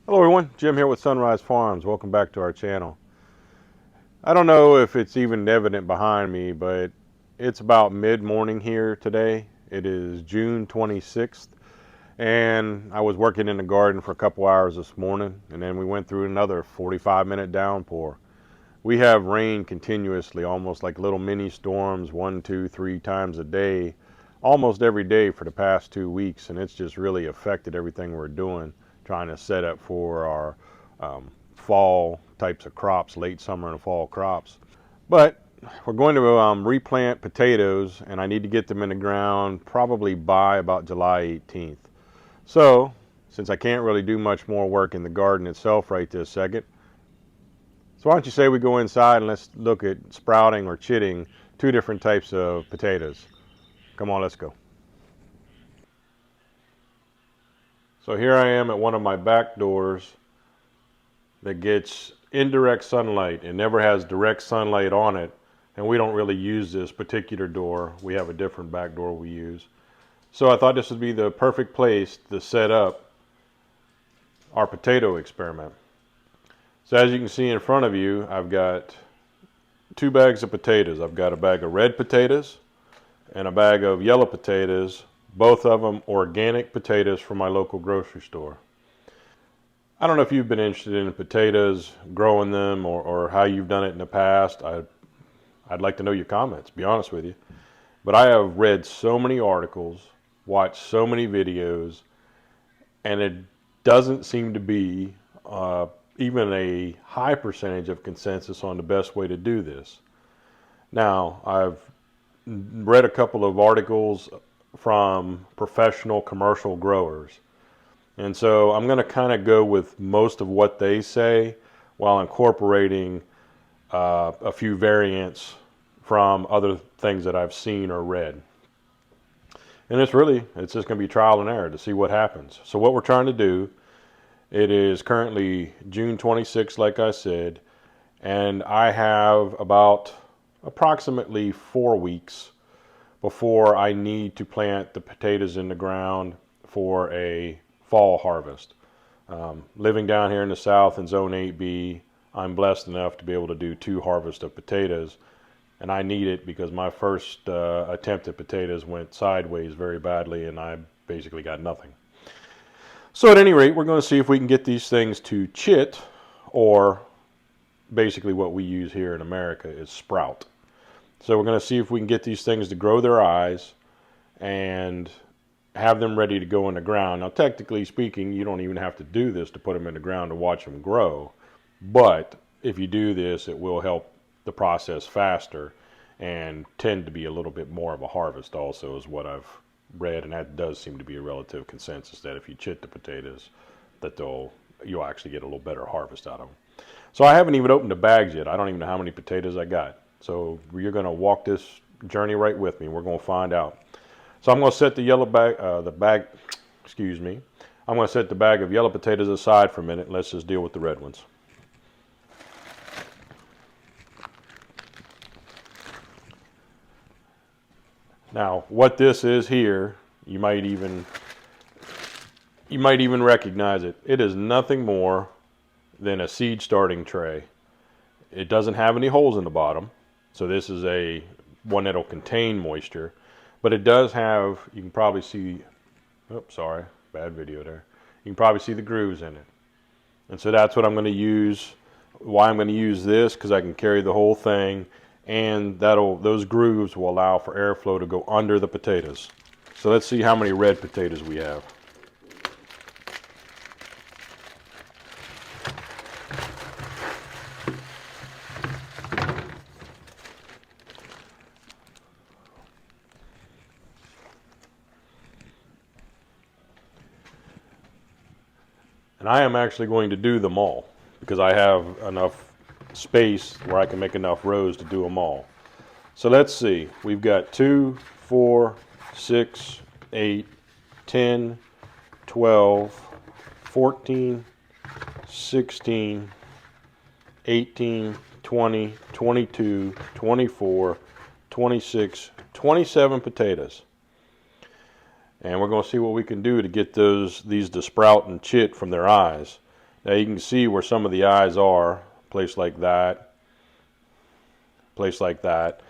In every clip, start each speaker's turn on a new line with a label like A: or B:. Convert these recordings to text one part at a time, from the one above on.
A: Hello everyone, Jim here with Sunrise Farms. Welcome back to our channel. I don't know if it's even evident behind me, but it's about mid-morning here today. It is June 26th, and I was working in the garden for a couple hours this morning, and then we went through another 45-minute downpour. We have rain continuously, almost like little mini storms, 1, 2, 3 times a day, almost every day for the past 2 weeks, and it's just really affected everything we're doing, trying to set up for our fall types of crops, late summer and fall crops. But we're going to replant potatoes, and I need to get them in the ground probably by about July 18th. So, since I can't really do much more work in the garden itself right this second, so why don't you say we go inside and let's look at sprouting or chitting two different types of potatoes. Come on, let's go. So here I am at one of my back doors that gets indirect sunlight. It never has direct sunlight on it, and we don't really use this particular door. We have a different back door we use. So I thought this would be the perfect place to set up our potato experiment. So as you can see in front of you, I've got 2 bags of potatoes. I've got a bag of red potatoes and a bag of yellow potatoes, both of them organic potatoes from my local grocery store. I don't know if you've been interested in potatoes, growing them, or how you've done it in the past. I'd like to know your comments, be honest with you. But I have read so many articles, watched so many videos, and it doesn't seem to be even a high percentage of consensus on the best way to do this. Now, I've read a couple of articles from professional commercial growers. And so I'm going to kind of go with most of what they say while incorporating a few variants from other things that I've seen or read. And it's just going to be trial and error to see what happens. So what we're trying to do, it is currently June 26th, like I said, and I have about approximately 4 weeks before I need to plant the potatoes in the ground for a fall harvest. Living down here in the south in zone 8B, I'm blessed enough to be able to do 2 harvests of potatoes, and I need it because my first attempt at potatoes went sideways very badly and I basically got nothing. So at any rate, we're going to see if we can get these things to chit, or basically what we use here in America is sprout. So we're going to see if we can get these things to grow their eyes and have them ready to go in the ground. Now, technically speaking, you don't even have to do this to put them in the ground to watch them grow. But if you do this, it will help the process faster and tend to be a little bit more of a harvest also, is what I've read. And that does seem to be a relative consensus, that if you chit the potatoes, that you'll actually get a little better harvest out of them. So I haven't even opened the bags yet. I don't even know how many potatoes I got. So you're going to walk this journey right with me. We're going to find out. So I'm going to set the I'm going to set the bag of yellow potatoes aside for a minute. Let's just deal with the red ones. Now, what this is here, you might even recognize it. It is nothing more than a seed starting tray. It doesn't have any holes in the bottom, so this is one that'll contain moisture. But it does have, you can probably see, oops, sorry, bad video there. You can probably see the grooves in it. And so that's what I'm going to use, why I'm going to use this, because I can carry the whole thing, and those grooves will allow for airflow to go under the potatoes. So let's see how many red potatoes we have. And I am actually going to do them all because I have enough space where I can make enough rows to do them all. So let's see. We've got 2, 4, 6, 8, 10, 12, 14, 16, 18, 20, 22, 24, 26, 27 potatoes. And we're going to see what we can do to get these to sprout and chit from their eyes. Now you can see where some of the eyes are, place like that, place like that.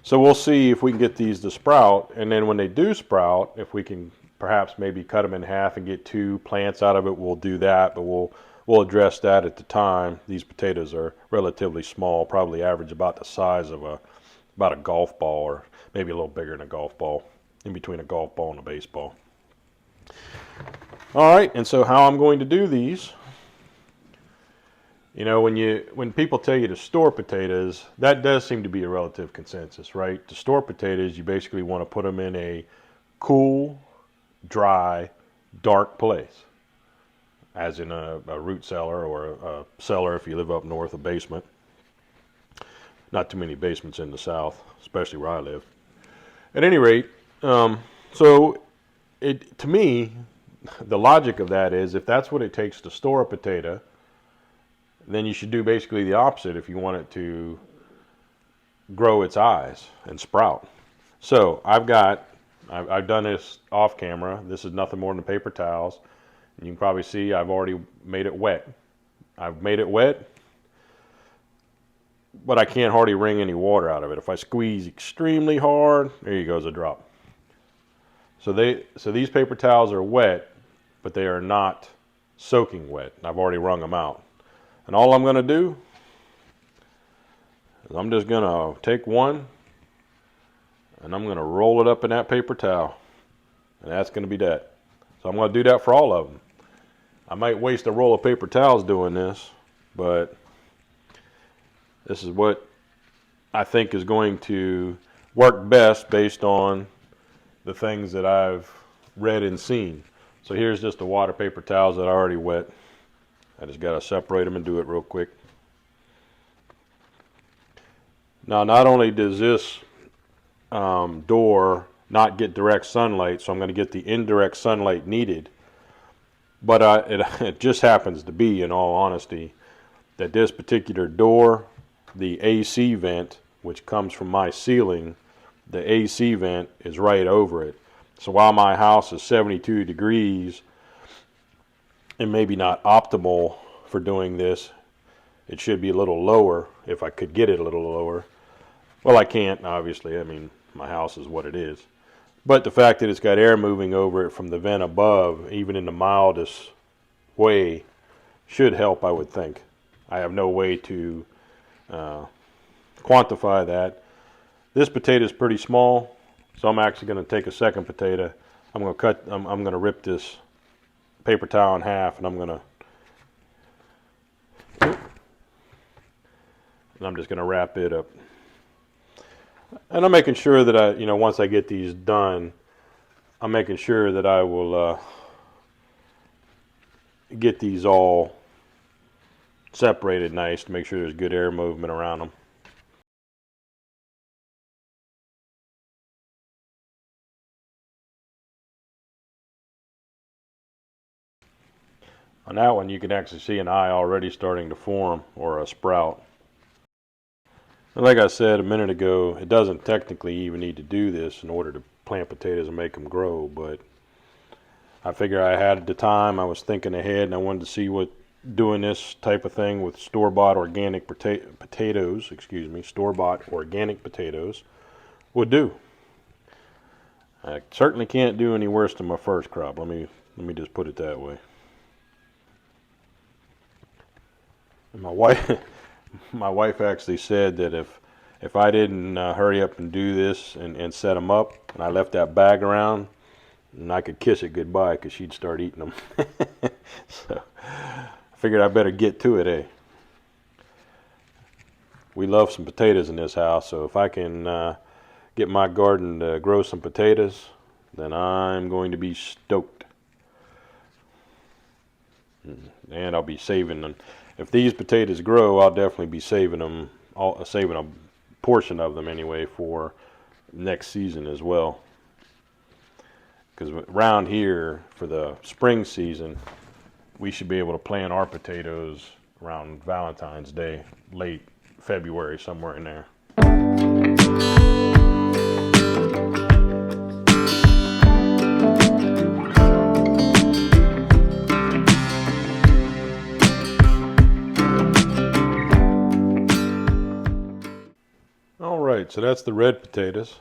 A: So we'll see if we can get these to sprout, and then when they do sprout, if we can perhaps maybe cut them in half and get 2 plants out of it, we'll do that, but we'll address that at the time. These potatoes are relatively small, probably average about the size of about a golf ball, or maybe a little bigger than a golf ball, in between a golf ball and a baseball. All right, and so how I'm going to do these, you know, when people tell you to store potatoes, that does seem to be a relative consensus, right? To store potatoes, you basically want to put them in a cool, dry, dark place, as in a root cellar, or a cellar if you live up north, a basement. Not too many basements in the south, especially where I live. At any rate, so to me, the logic of that is, if that's what it takes to store a potato, then you should do basically the opposite if you want it to grow its eyes and sprout. So I've done this off camera. This is nothing more than paper towels. And you can probably see I've already made it wet. I've made it wet, but I can't hardly wring any water out of it. If I squeeze extremely hard, there you go, a drop. So these paper towels are wet, but they are not soaking wet. I've already wrung them out. And all I'm going to do is I'm just going to take one and I'm going to roll it up in that paper towel. And that's going to be that. So I'm going to do that for all of them. I might waste a roll of paper towels doing this, but this is what I think is going to work best based on the things that I've read and seen. So here's just the water paper towels that are already wet. I just got to separate them and do it real quick. Now, not only does this door not get direct sunlight, so I'm going to get the indirect sunlight needed, but it just happens to be, in all honesty, that this particular door, the AC vent, which comes from my ceiling, the AC vent is right over it. So while my house is 72 degrees, and maybe not optimal for doing this, it should be a little lower if I could get it a little lower. Well, I can't, obviously. I mean, my house is what it is. But the fact that it's got air moving over it from the vent above, even in the mildest way, should help, I would think. I have no way to quantify that. This potato is pretty small, so I'm actually going to take a second potato. I'm going to rip this paper towel in half, and I'm just going to wrap it up. And I'm making sure that once I get these done, I'm making sure that I will get these all separated nice to make sure there's good air movement around them. On that one, you can actually see an eye already starting to form, or a sprout. And like I said a minute ago, it doesn't technically even need to do this in order to plant potatoes and make them grow, but I figure I had the time, I was thinking ahead, and I wanted to see what doing this type of thing with store-bought organic potatoes, store-bought organic potatoes would do. I certainly can't do any worse than my first crop. Let me just put it that way. And my wife actually said that if I didn't hurry up and do this and set them up, and I left that bag around, and I could kiss it goodbye, because she'd start eating them. So I figured I better get to it, eh? We love some potatoes in this house, so if I can get my garden to grow some potatoes, then I'm going to be stoked. And I'll be saving them. If these potatoes grow, I'll definitely be saving them, saving a portion of them anyway, for next season as well. Because around here, for the spring season, we should be able to plant our potatoes around Valentine's Day, late February, somewhere in there. right, so that's the red potatoes.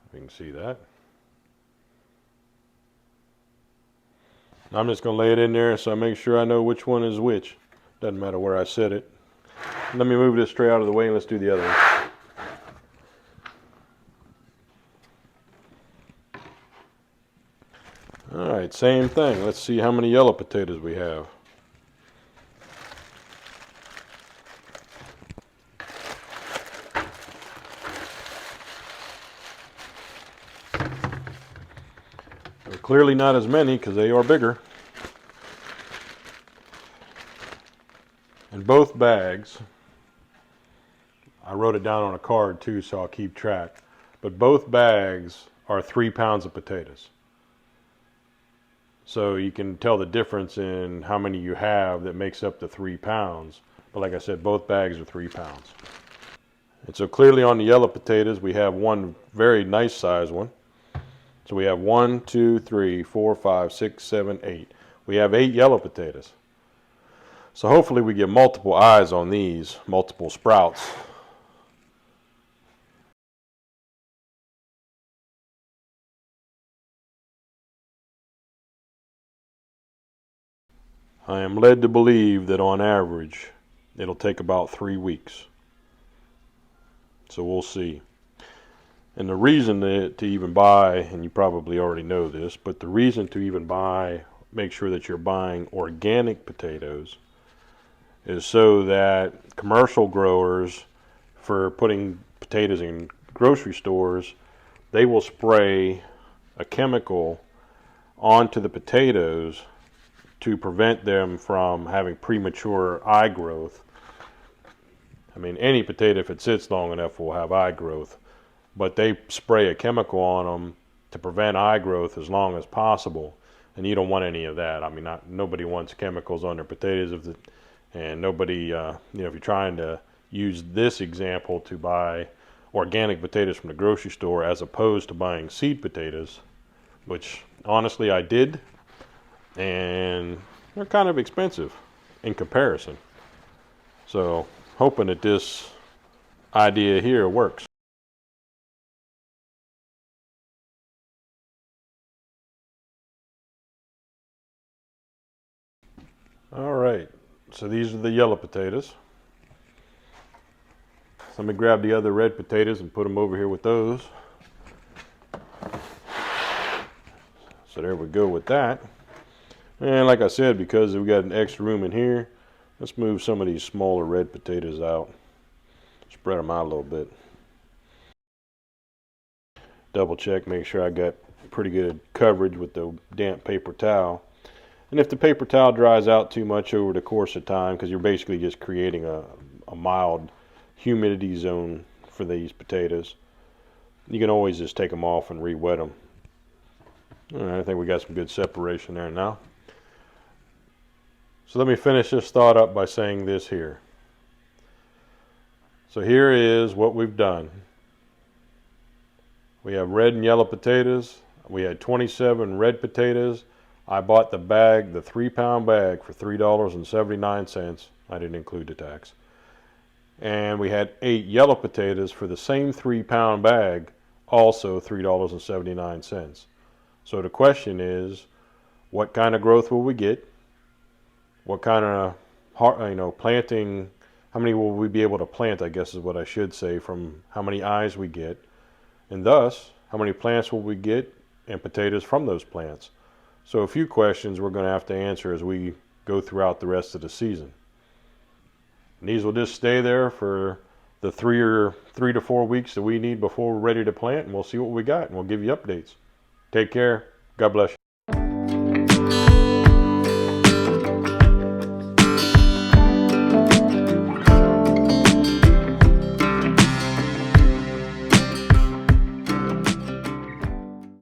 A: If you can see that. I'm just going to lay it in there so I make sure I know which one is which. Doesn't matter where I set it. Let me move this tray out of the way and let's do the other one. Alright, same thing. Let's see how many yellow potatoes we have. They're clearly not as many because they are bigger. In both bags, I wrote it down on a card too so I'll keep track, but both bags are 3 pounds of potatoes. So you can tell the difference in how many you have that makes up the 3 pounds. But like I said, both bags are 3 pounds. And so clearly on the yellow potatoes, we have one very nice size one. So we have 1, 2, 3, 4, 5, 6, 7, 8. We have 8 yellow potatoes. So hopefully we get multiple eyes on these, multiple sprouts. I am led to believe that on average, it'll take about 3 weeks. So we'll see. And the reason to even buy, and you probably already know this, but the reason to even buy, make sure that you're buying organic potatoes, is so that commercial growers, for putting potatoes in grocery stores, they will spray a chemical onto the potatoes to prevent them from having premature eye growth. I mean, any potato, if it sits long enough, will have eye growth, but they spray a chemical on them to prevent eye growth as long as possible, and you don't want any of that. I mean, nobody wants chemicals on their potatoes, and nobody, if you're trying to use this example to buy organic potatoes from the grocery store as opposed to buying seed potatoes, which honestly I did, and they're kind of expensive in comparison. So hoping that this idea here works. All right, so these are the yellow potatoes. So let me grab the other red potatoes and put them over here with those. So there we go with that. And like I said, because we got an extra room in here, let's move some of these smaller red potatoes out. Spread them out a little bit. Double check, make sure I got pretty good coverage with the damp paper towel. And if the paper towel dries out too much over the course of time, because you're basically just creating a mild humidity zone for these potatoes, you can always just take them off and re-wet them. All right, I think we got some good separation there now. So let me finish this thought up by saying this here. So here is what we've done. We have red and yellow potatoes. We had 27 red potatoes. I bought the bag, the 3 pound bag, for $3.79. I didn't include the tax. And we had 8 yellow potatoes for the same 3 pound bag, also $3.79. So the question is, what kind of growth will we get? What kind of planting, how many will we be able to plant, I guess is what I should say, from how many eyes we get. And thus, how many plants will we get and potatoes from those plants? So a few questions we're going to have to answer as we go throughout the rest of the season. And these will just stay there for the 3 to 4 weeks that we need before we're ready to plant, and we'll see what we got, and we'll give you updates. Take care. God bless you.